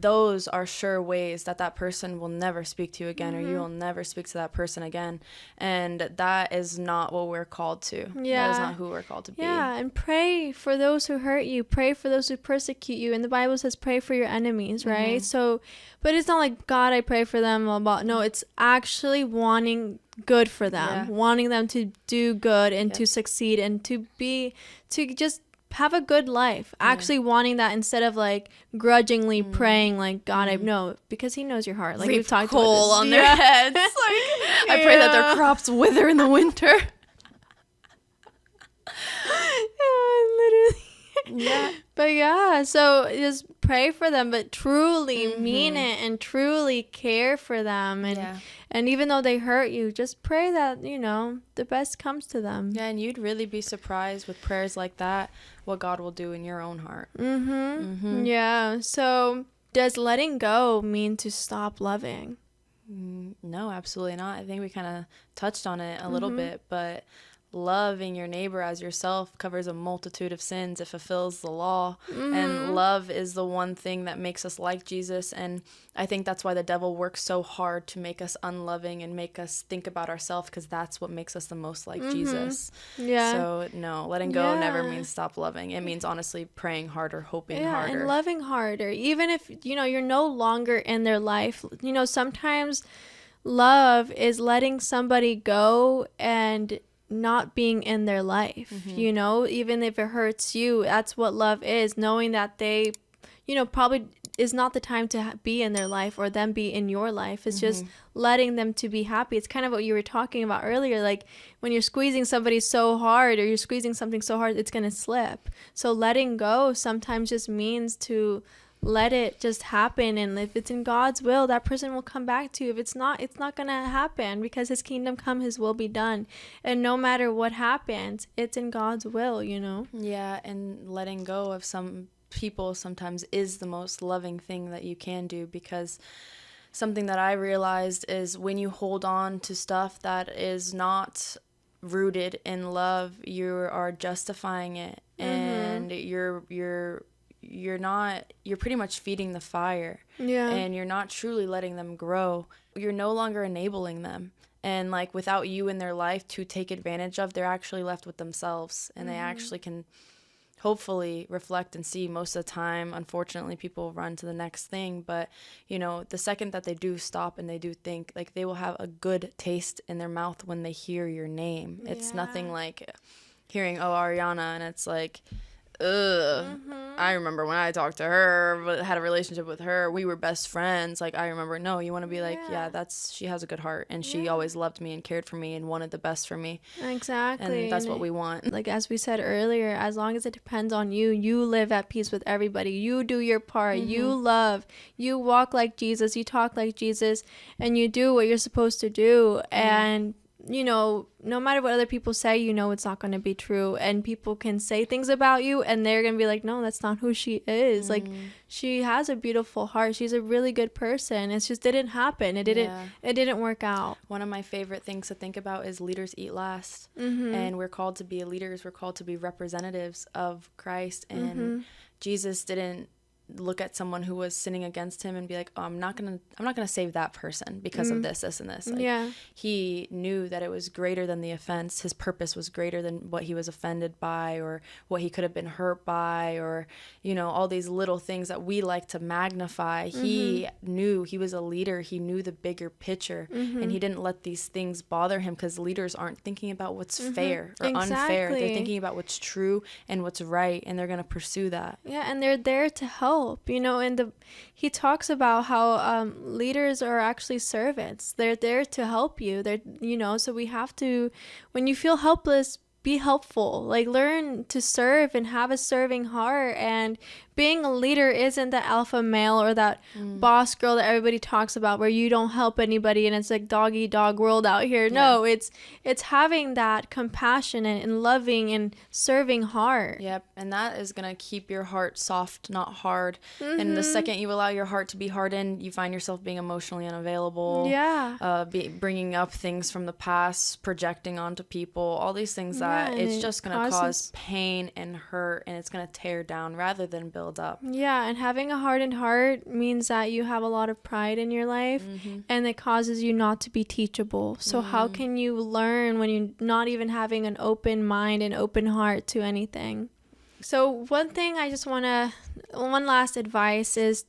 Those are sure ways that person will never speak to you again, or you will never speak to that person again. And that is not what we're called to.
Yeah.
That is not who we're called to be.
Yeah, and pray for those who hurt you. Pray for those who persecute you. And the Bible says pray for your enemies, right? So, but it's not like, God, I pray for them, blah, blah. No, it's actually wanting good for them, wanting them to do good and to succeed and to just have a good life, actually wanting that, instead of like grudgingly praying like, God, I know, because he knows your heart, like we've talked about
coal on their heads. Like, I pray that their crops wither in the winter.
Literally.
Yeah.
But yeah, so just pray for them, but truly mean it and truly care for them. And even though they hurt you, just pray that, you know, the best comes to them.
Yeah, and you'd really be surprised with prayers like that, what God will do in your own heart.
Yeah. So does letting go mean to stop loving?
No, absolutely not. I think we kind of touched on it a little bit, but loving your neighbor as yourself covers a multitude of sins. It fulfills the law, and love is the one thing that makes us like Jesus. And I think that's why the devil works so hard to make us unloving and make us think about ourselves, because that's what makes us the most like Jesus. So no, letting go never means stop loving. It means honestly praying harder, hoping harder,
and loving harder, even if, you know, you're no longer in their life. You know, sometimes love is letting somebody go and not being in their life, you know, even if it hurts you. That's what love is, knowing that they, you know, probably is not the time to be in their life or them be in your life. It's just letting them to be happy. It's kind of what you were talking about earlier, like when you're squeezing somebody so hard or you're squeezing something so hard, it's going to slip. So letting go sometimes just means to let it just happen, and if it's in God's will, that person will come back to you. If it's not, it's not gonna happen, because his kingdom come, his will be done. And no matter what happens, it's in God's will, you know.
Yeah, and letting go of some people sometimes is the most loving thing that you can do, because something that I realized is when you hold on to stuff that is not rooted in love, you are justifying it, and you're pretty much feeding the fire, and you're not truly letting them grow. You're no longer enabling them, and like without you in their life to take advantage of, they're actually left with themselves, and they actually can hopefully reflect and see. Most of the time, unfortunately, people run to the next thing, but you know, the second that they do stop and they do think, like, they will have a good taste in their mouth when they hear your name. It's nothing like hearing, oh, Ariana, and it's like, I remember when I talked to her, but had a relationship with her, we were best friends. Like, I remember, no, you want to be like, she has a good heart, and she always loved me and cared for me and wanted the best for me.
Exactly.
And that's what we want.
Like, as we said earlier, as long as it depends on you, you live at peace with everybody. You do your part. You love. You walk like Jesus. You talk like Jesus. And you do what you're supposed to do. And you know, no matter what other people say, you know it's not going to be true. And people can say things about you and they're going to be like, no, that's not who she is. Like, she has a beautiful heart. She's a really good person. It just didn't happen. It didn't work out.
One of my favorite things to think about is leaders eat last. And we're called to be leaders. We're called to be representatives of Christ. And Jesus didn't look at someone who was sinning against him and be like, oh, I'm not gonna save that person because of this and this. Like, he knew that it was greater than the offense. His purpose was greater than what he was offended by, or what he could have been hurt by, or, you know, all these little things that we like to magnify. He knew, he was a leader. He knew the bigger picture, and he didn't let these things bother him, because leaders aren't thinking about what's fair or unfair. They're thinking about what's true and what's right, and they're gonna pursue that.
Yeah, and they're there to help. You know, and he talks about how leaders are actually servants. They're there to help you. They're, you know, so we have to, when you feel helpless, be helpful. Like, learn to serve and have a serving heart. And being a leader isn't the alpha male or that boss girl that everybody talks about, where you don't help anybody and it's like dog eat dog world out here. No, it's having that compassion and loving and serving heart.
Yep, and that is gonna keep your heart soft, not hard. And the second you allow your heart to be hardened, you find yourself being emotionally unavailable. Bringing up things from the past, projecting onto people, all these things that it's just gonna cause pain and hurt, and it's gonna tear down rather than build up.
Yeah, and having a hardened heart means that you have a lot of pride in your life, and it causes you not to be teachable. So how can you learn when you're not even having an open mind and open heart to anything? So one last advice is,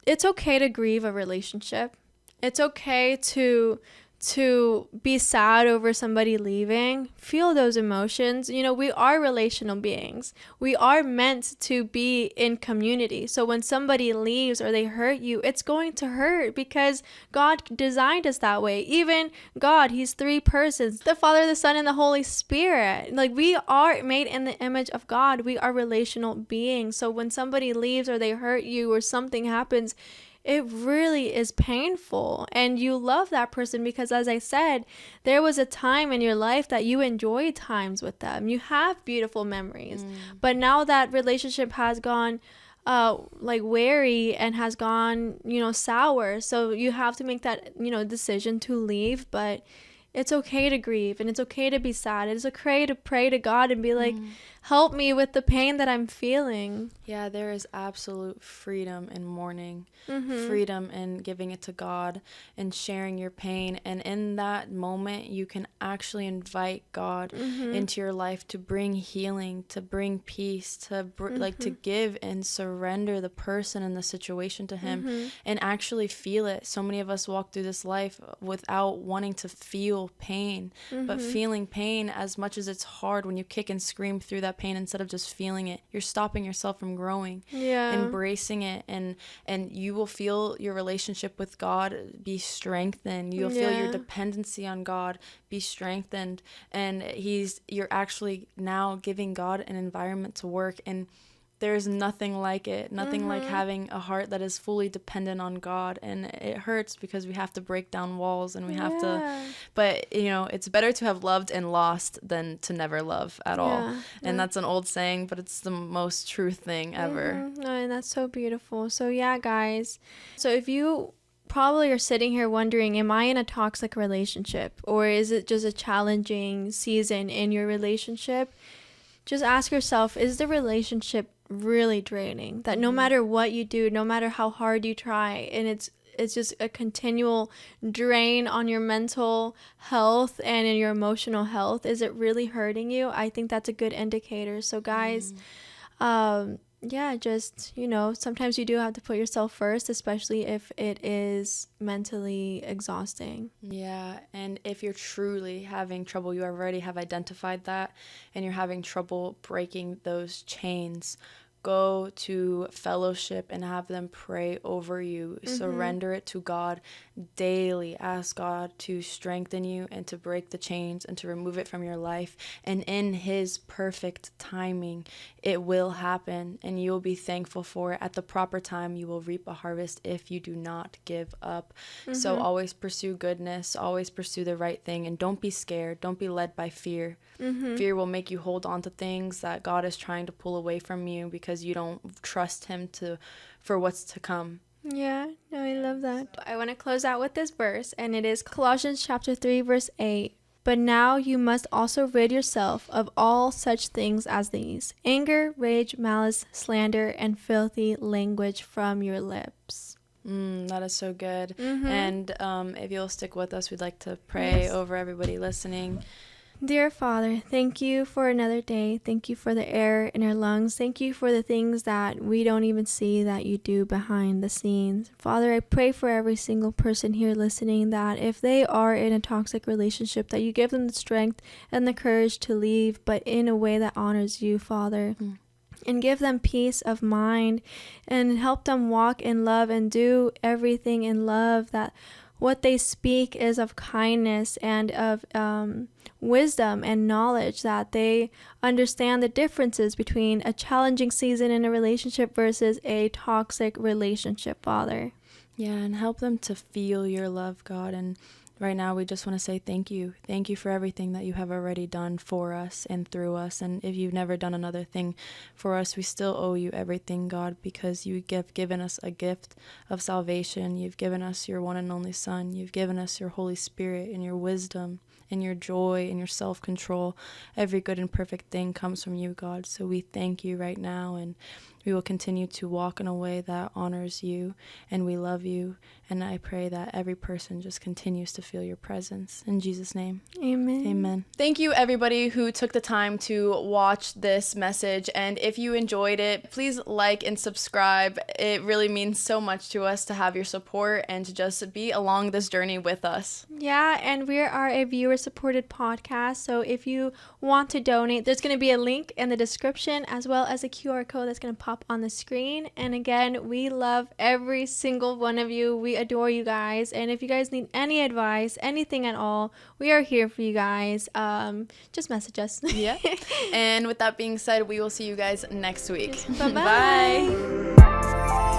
it's okay to grieve a relationship. It's okay to to be sad over somebody leaving. Feel those emotions. You know, we are relational beings. We are meant to be in community. So when somebody leaves or they hurt you, it's going to hurt because God designed us that way. Even God, he's 3 persons, the Father, the Son, and the Holy Spirit. Like, we are made in the image of God. We are relational beings. So when somebody leaves or they hurt you or something happens, it really is painful, and you love that person because, as I said, there was a time in your life that you enjoyed times with them. You have beautiful memories, but now that relationship has gone like wary and has gone, you know, sour. So you have to make that, you know, decision to leave, but it's okay to grieve and it's okay to be sad. It's okay to pray to God and be like, help me with the pain that I'm feeling.
Yeah, there is absolute freedom in mourning, freedom in giving it to God and sharing your pain. And in that moment, you can actually invite God into your life to bring healing, to bring peace, to like to give and surrender the person and the situation to Him and actually feel it. So many of us walk through this life without wanting to feel pain, but feeling pain as much as it's hard when you kick and scream through that pain instead of just feeling it. You're stopping yourself from growing, embracing it, and you will feel your relationship with God be strengthened. You'll feel your dependency on God be strengthened, and you're actually now giving God an environment to work. And there's nothing like it, nothing like having a heart that is fully dependent on God. And it hurts because we have to break down walls and we have to, but you know, it's better to have loved and lost than to never love at all. And that's an old saying, but it's the most true thing ever.
No, and that's so beautiful. So yeah, guys, so if you probably are sitting here wondering, am I in a toxic relationship, or is it just a challenging season in your relationship? Just ask yourself, is the relationship really draining? That no matter what you do, no matter how hard you try, and it's just a continual drain on your mental health and in your emotional health. Is it really hurting you? I think that's a good indicator. So guys, just, you know, sometimes you do have to put yourself first, especially if it is mentally exhausting.
Yeah, and if you're truly having trouble, you already have identified that, and you're having trouble breaking those chains, go to fellowship and have them pray over you. Surrender it to God daily. Ask God to strengthen you and to break the chains and to remove it from your life. And in His perfect timing, it will happen, and you'll be thankful for it. At the proper time, you will reap a harvest if you do not give up. So always pursue goodness, always pursue the right thing, and don't be scared. Don't be led by fear. Fear will make you hold on to things that God is trying to pull away from you because you don't trust Him for what's to come.
Yeah, no, I love that. I want to close out with this verse, and it is Colossians chapter 3, verse 8. But now you must also rid yourself of all such things as these: anger, rage, malice, slander, and filthy language from your lips.
That is so good. And if you'll stick with us, we'd like to pray over everybody listening.
Dear Father, thank you for another day. Thank you for the air in our lungs. Thank you for the things that we don't even see that you do behind the scenes. Father, I pray for every single person here listening that if they are in a toxic relationship, that you give them the strength and the courage to leave, but in a way that honors you, Father. And give them peace of mind and help them walk in love and do everything in love, that what they speak is of kindness and of wisdom and knowledge, that they understand the differences between a challenging season in a relationship versus a toxic relationship, Father.
Yeah, and help them to feel your love, God. And right now, we just want to say thank you. Thank you for everything that you have already done for us and through us. And if you've never done another thing for us, we still owe you everything, God, because you have given us a gift of salvation. You've given us your one and only Son. You've given us your Holy Spirit and your wisdom and your joy and your self-control. Every good and perfect thing comes from you, God. So we thank you right now, and we will continue to walk in a way that honors you, and we love you. And I pray that every person just continues to feel your presence. In Jesus' name,
Amen.
amen. Thank you, everybody who took the time to watch this message. And if you enjoyed it, please like and subscribe. It really means so much to us to have your support and to just be along this journey with us.
Yeah, and we are a viewer-supported podcast, so if you want to donate, there's going to be a link in the description as well as a QR code that's going to pop on the screen. And again, we love every single one of you. We adore you guys, and if you guys need any advice, anything at all, we are here for you guys. Just message us.
Yeah. And with that being said, we will see you guys next week.
Bye-bye.
Bye.